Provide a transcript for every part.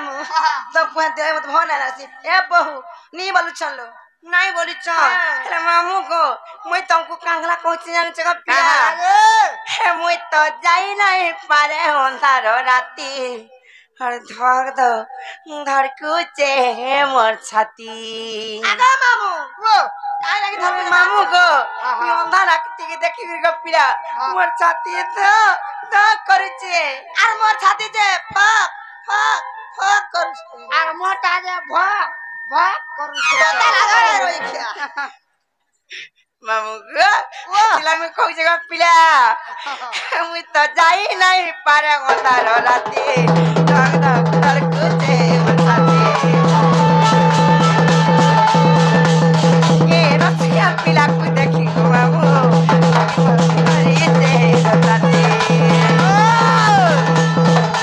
मामू सब कहते हैं मत भोना रासी ए बहू नहीं बोलू चलो नहीं बोली चल मामू को मैं तुमको कांगला कोची जाने जगह पिया हे मैं तो जाई नहीं पारे अंधार राती हर धर दो धर कुचे मोर छाती आगा मामू वो काय लगे धर मामू को ये अंधार राती के देखी ग पिया मोर छाती तो करछे আর মোর ছাতি যে ফক ফক ফক করছে আর মোটা যে ভক ভক করছে কথা লাগা রই খিয়া মামু গো চিলা মে কই জায়গা পিলা মুই তো যাই নাই পারে গতার রাতে ধক ধক ধর কুছে মছাতে এ রসিয়া পিলা কই দেখি গো মামু রিতে গতাতে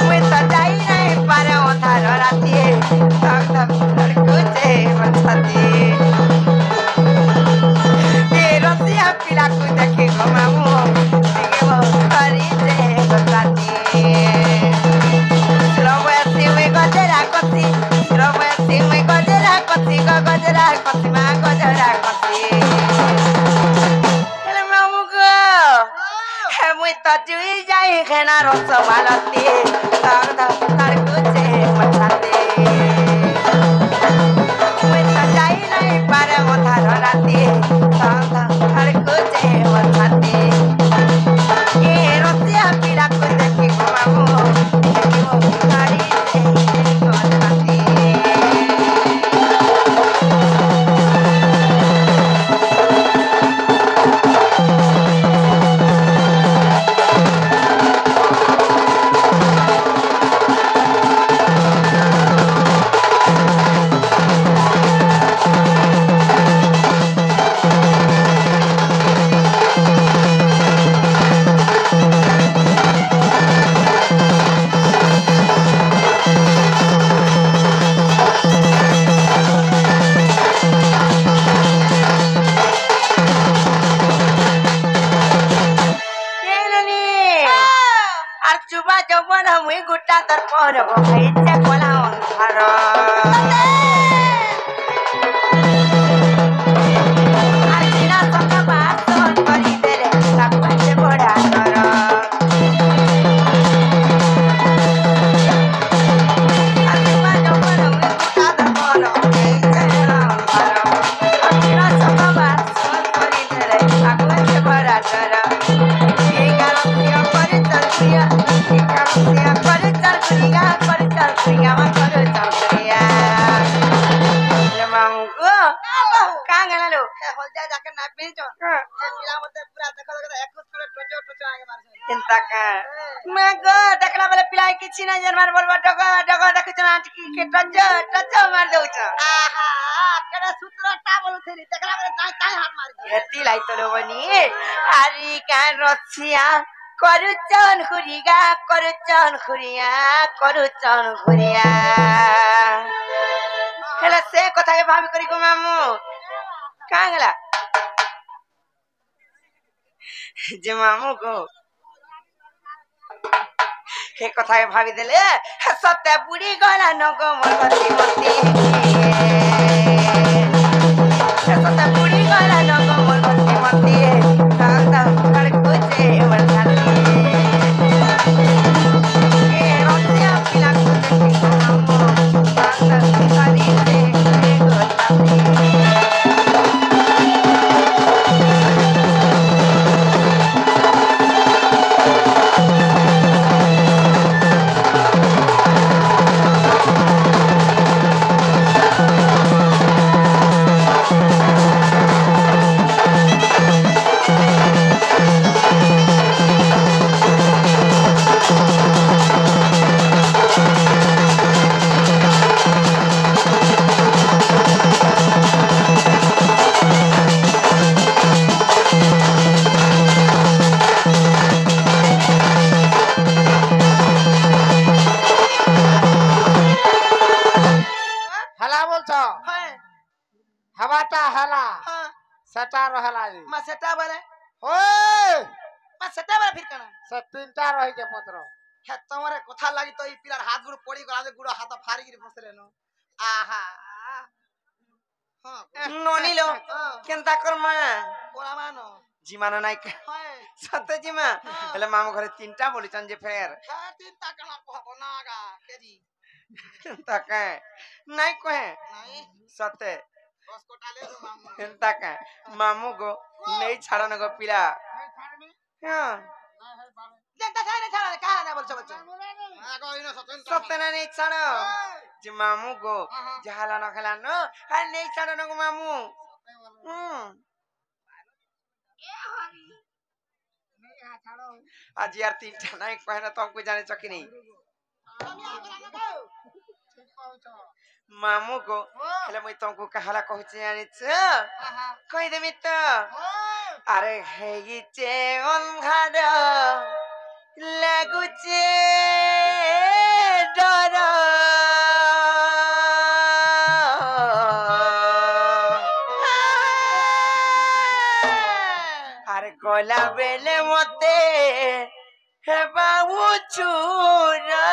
मुझे तो जाई नहीं पारे अंधार राती धक धक धर कुचे मछाती ये रसिया पिला को देखे गो मामू दिखे वो करी दे गताती रवैसी में गजरा कसी रवैसी में गजरा कसी माँ गजरा कसी हेलो मामू को मुझे तो चुई जाई खेना रस मालती धक धक धर कुचे मछाते मुझे तो जाई नहीं पारे अंधार राती धक धक धर कुचे मछाते ये रसिया पिला को देखी गो मामू देखी वो भिखारी से मछाते Ora ko kaitya ko lang haro Arjuna saka baton kari dere sakwache boda karo Arjuna jobana me kuta kono kaitya ko lang haro Arjuna saka baton kari dere sakwache boda karo Ye garo siya kari tarkiya ye garo siya kari tarkiya Kuriya mah karo tarkiya Le mamgo kangen lu holja jaket napi jo pila mate pura dekho ekut kore tojo आगे मार चिंता का मैं गो देखला वाला पिलाई किछि ना जन मार बोलबा डगो देखि जना के टच मार देउ छ आहा केना सूत्रटा बोलु थेरी देखला वाला ताई हाथ मार दे एती लाई तो लोबनी आरी का रछिया करुचन खुरिया हेला से कथा के भाभी करी को मामू का गेला जे मामू को हे कथा के भाभी देले सत्य बुढ़ी गला न गो मती सत्य बुढ़ी गला न गो मती दादा कर कुचे वरसाती ए रोटियां पिला को देखी मामू दादा करी दे गोताती हवाटा हला सटा रहला जी सेटा बरे ओए सेटा बरे फिर कना सब तीनटा रही के पत्र हे तमरे कथा लागि तो ई पिलार हाथ गुड़ पड़ी गला जे गुड़ हाथ फारी गिर फसले न आहा हां नोनी लो केनता कर मा कोरा मानो जीमानो नाइ हाय सत्य जीमा हेले मामू घरे तीनटा बोली चन जे फेर हे तीनटा कला कहबो नागा केजी केनता के नाइ कहे नहीं सत्य 10 कोटा ले दो मामू केनता के मामू गो नहीं छाड़न गो पिला नहीं छाड़नी हां नहीं है बाबू जनता छाड़े का ना बोल बच्चा आगो इनो सत्य ना नहीं छाड़ो जे मामू गो जहाला न खेला न हाय नहीं छाड़न गो मामू ए हरी नहीं आ छाड़ो आज यार तीनटा नाइ कहे ना तुमको जाने चकी नहीं मामू को हेले मैं तुमको कहाला कहछ जाने छ कहि देमी त अरे हे चे अंधार लागुचे डर अरे गला बेले मते हे बाबू चूरा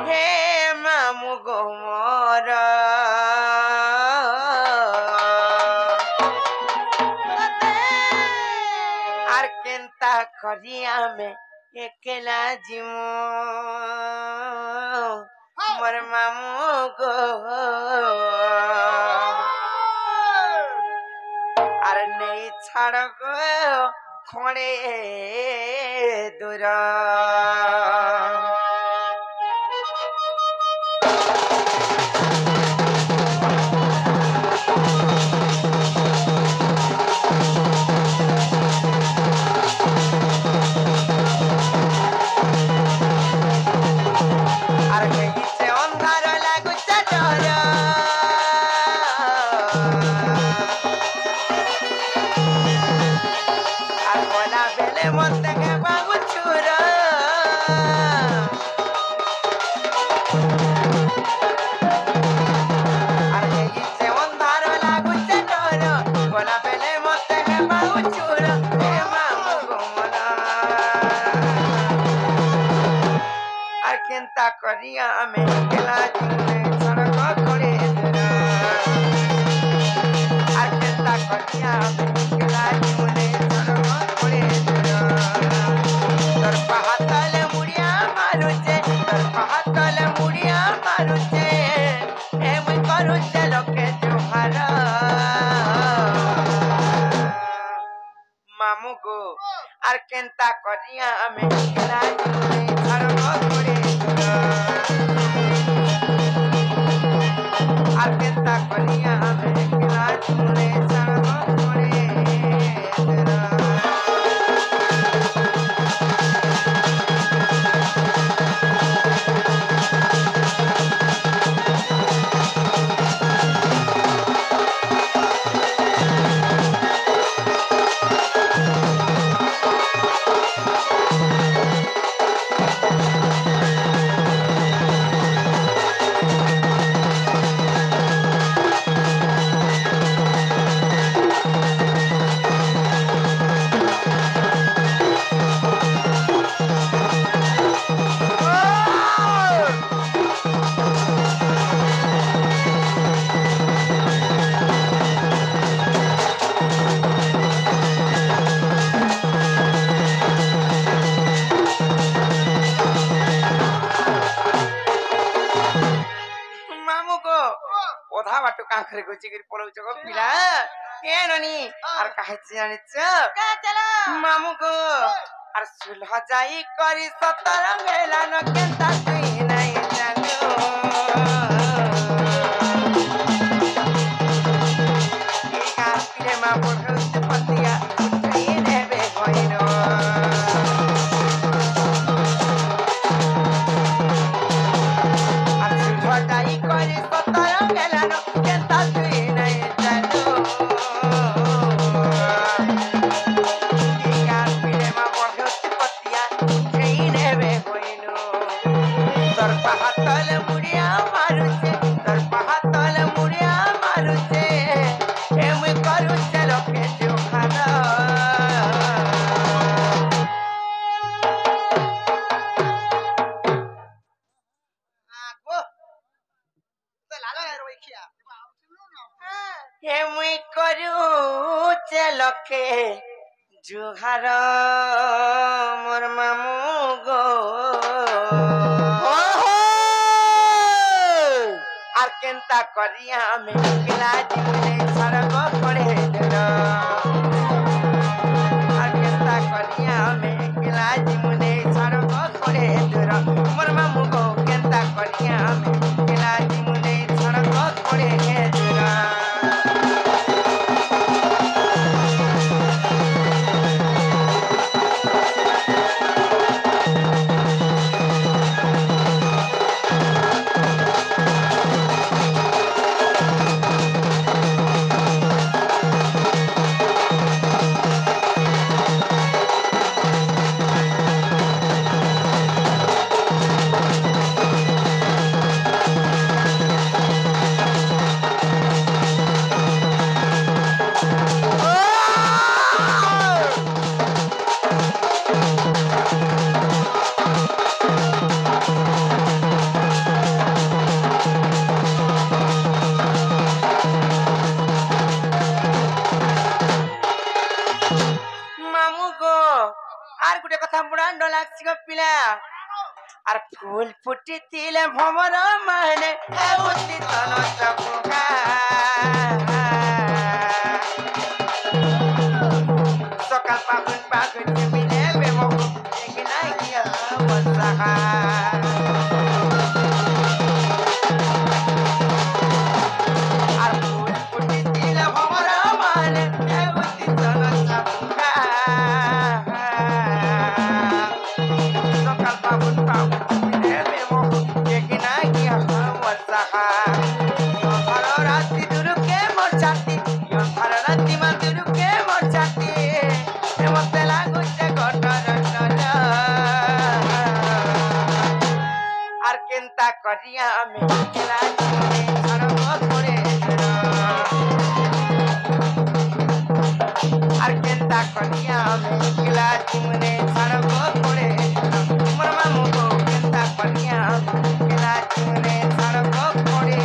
हे मामू गो मोरा आर केनता करिया में एकेला जिमो मोर मामू गो अरे नहीं छाड़ गो खोड़े दूर अरे कहीं से अंधार लागू डर আর বলা বেলে মন থেকে বাবু চুর আর এই অন্ধার লাগুছে ডর বলা বেলে মন থেকে বাবু চুর হে মামু গোমনা আর কেনতা করিয়া আমি গেলা জীবনে সড়ক করে আর কেনতা করিয়া আমি গেলা জীবনে तर पहातले मुड़िया मारुचे तर पहातले मुड़िया मारुचे ए मुई करूचे लोके जोहार मामू गो आर केनता करिया हमें केला जीवने छड़क करे आर केनता करिया हमें केला जीवने छड़क करे आखरे गोची गिर पळौच गो पिला ए ननी आर काहेच जानिच का चला मामू गो आर सुलह जाई करी सतर मेला न केनता तुई नाही जानो ई का पिले मा पढौच पतिया उठै नेबे गइनो आर सुलह जाई करी सतर मेला न Look করুছে লকে জুহার মোর মামু গো আর কেনতা করিয়া আমি কেলা জীবনে সর্ব করে দিল আর কেনতা করিয়া আমি কেলা জীবনে সর্ব করে দিল মোর মামু গো কেনতা করিয়া আমি কেলা জীবনে সর্ব করে দিল মামু গো আর গোটে কথা বুড়ান্ড লাগছি গো পিলা আর ফুল ফুটিলে ভমর মানে তন চপুকা সকাল পাগুন পাগুন মিলে বেমক নাই গিয়া বসাহা আর ফুল ফুটিলে ভমর মানে তন চপুকা সকাল পাগুন পাগুন মিলে বেমক নাই গিয়া বসাহা ভালো রাত্রি দুরুকে মোর ছাতি ভালো রাত্রি মা দুরুকে মোর ছাতি মতে লাগুছে ঘটর আর কেনতা করিয়া আমি খেলা জীবনে সর্ব করে আর কেনতা করিয়া আমি খেলা জীবনে সর্ব করে মোর মামু গো কেনতা করিয়া আমি খেলা জীবনে সর্ব করে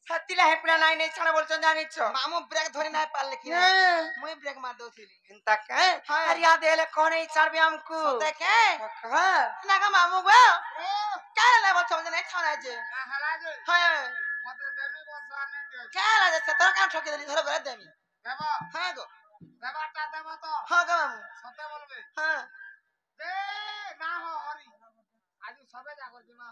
হাতিলা হেপড়া নাই নাই ছাড়া বলছন জানিছ মামু ব্রেক ধরে নাই পারলে কি মুই ব্রেক মার দউছিলি চিন্তা কে আর याद এলে কোন এই ছাড়বে আমকু দেখে হ্যাঁ না গো মামু গো কালে বলছ যে নাই ছাড়া যে হালাজে হ্যাঁ মতে দেমি বসা নি দে কালে যে তোর কাম ঠকে দিলি ধরে করে দেমি দেব হ্যাঁ গো দেবাটা দেব তো হ্যাঁ গো মামু সতে বলবে হ্যাঁ দে না হরি আজ সবে যা করছি মা